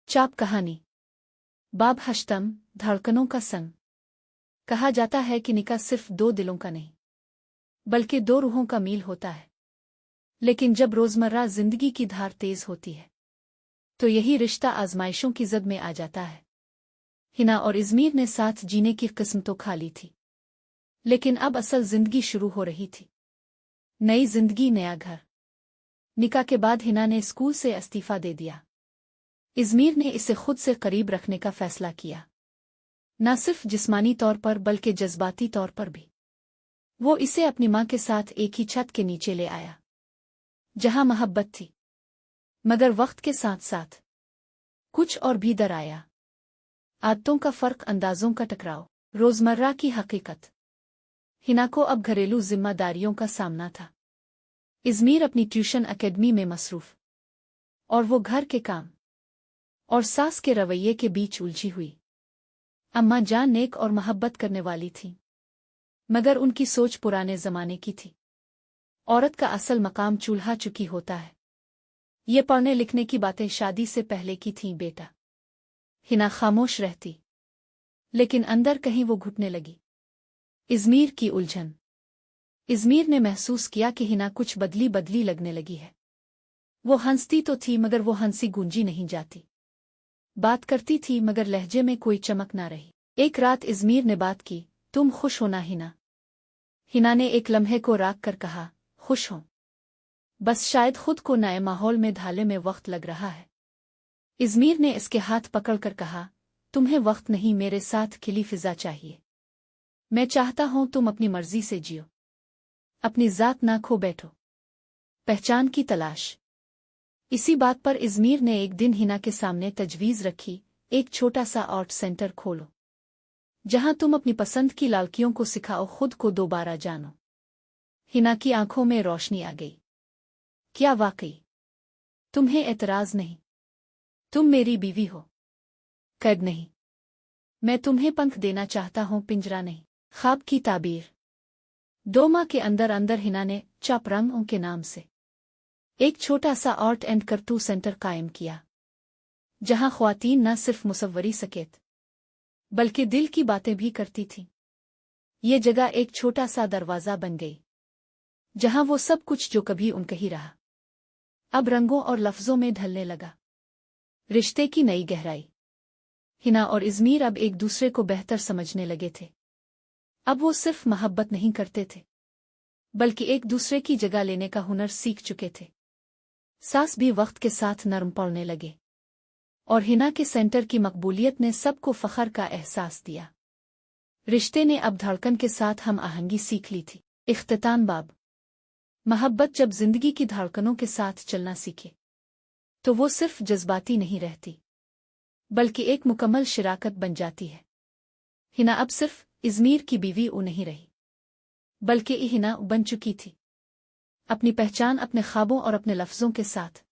चाप कहानी। बाब हश्तम, धड़कनों का संग। कहा जाता है कि निकाह सिर्फ दो दिलों का नहीं बल्कि दो रूहों का मील होता है। लेकिन जब रोजमर्रा जिंदगी की धार तेज होती है तो यही रिश्ता आजमाइशों की जद में आ जाता है। हिना और इज़मीर ने साथ जीने की किस्म तो खा ली थी, लेकिन अब असल जिंदगी शुरू हो रही थी। नई जिंदगी, नया घर। निकाह के बाद हिना ने स्कूल से इस्तीफा दे दिया। इज़मीर ने इसे खुद से करीब रखने का फैसला किया, न सिर्फ जिस्मानी तौर पर बल्कि जज्बाती तौर पर भी। वो इसे अपनी मां के साथ एक ही छत के नीचे ले आया, जहां मोहब्बत थी, मगर वक्त के साथ साथ कुछ और भी दर आया। आदतों का फर्क, अंदाजों का टकराव, रोजमर्रा की हकीकत। हिना को अब घरेलू जिम्मेदारियों का सामना था। इज़मीर अपनी ट्यूशन एकेडमी में मसरूफ, और वो घर के काम और सास के रवैये के बीच उलझी हुई। अम्मा जान नेक और मोहब्बत करने वाली थी, मगर उनकी सोच पुराने जमाने की थी। औरत का असल मकाम चूल्हा चुकी होता है। ये पढ़ने लिखने की बातें शादी से पहले की थीं बेटा। हिना खामोश रहती, लेकिन अंदर कहीं वो घुटने लगी। इज़मीर की उलझन। इज़मीर ने महसूस किया कि हिना कुछ बदली बदली लगने लगी है। वो हंसती तो थी मगर वो हंसी गूंजी नहीं जाती। बात करती थी मगर लहजे में कोई चमक ना रही। एक रात इज़मीर ने बात की, तुम खुश हो ना हिना? हिना ने एक लम्हे को राख कर कहा, खुश हूं, बस शायद खुद को नए माहौल में ढाले में वक्त लग रहा है। इज़मीर ने इसके हाथ पकड़कर कहा, तुम्हें वक्त नहीं, मेरे साथ खिली फिजा चाहिए। मैं चाहता हूं तुम अपनी मर्जी से जियो, अपनी जात ना खो बैठो। पहचान की तलाश। इसी बात पर इज़मीर ने एक दिन हिना के सामने तजवीज़ रखी, एक छोटा सा आर्ट सेंटर खोलो, जहां तुम अपनी पसंद की लड़कियों को सिखाओ, खुद को दोबारा जानो। हिना की आंखों में रोशनी आ गई। क्या वाकई? तुम्हें एतराज नहीं? तुम मेरी बीवी हो, कैद नहीं। मैं तुम्हें पंख देना चाहता हूं, पिंजरा नहीं। ख्वाब की ताबीर। 2 माह के अंदर अंदर हिना ने चापरंगों के नाम से एक छोटा सा आर्ट एंड करतू सेंटर कायम किया, जहां ख्वातीन न सिर्फ मुसव्वरी सकेत बल्कि दिल की बातें भी करती थीं। ये जगह एक छोटा सा दरवाज़ा बन गई, जहां वो सब कुछ जो कभी उनका ही रहा अब रंगों और लफ्ज़ों में ढलने लगा। रिश्ते की नई गहराई। हिना और इज़मीर अब एक दूसरे को बेहतर समझने लगे थे। अब वो सिर्फ मोहब्बत नहीं करते थे, बल्कि एक दूसरे की जगह लेने का हुनर सीख चुके थे। सास भी वक्त के साथ नरम पड़ने लगे, और हिना के सेंटर की मकबूलियत ने सबको फ़ख्र का एहसास दिया। रिश्ते ने अब धड़कन के साथ हम आहंगी सीख ली थी। इख्तिताम बाब। मोहब्बत जब जिंदगी की धड़कनों के साथ चलना सीखे तो वो सिर्फ जज्बाती नहीं रहती, बल्कि एक मुकम्मल शिराकत बन जाती है। हिना अब सिर्फ इज़मीर की बीवी नहीं रही, बल्कि हिना बन चुकी थी, अपनी पहचान, अपने ख्वाबों और अपने लफ्ज़ों के साथ।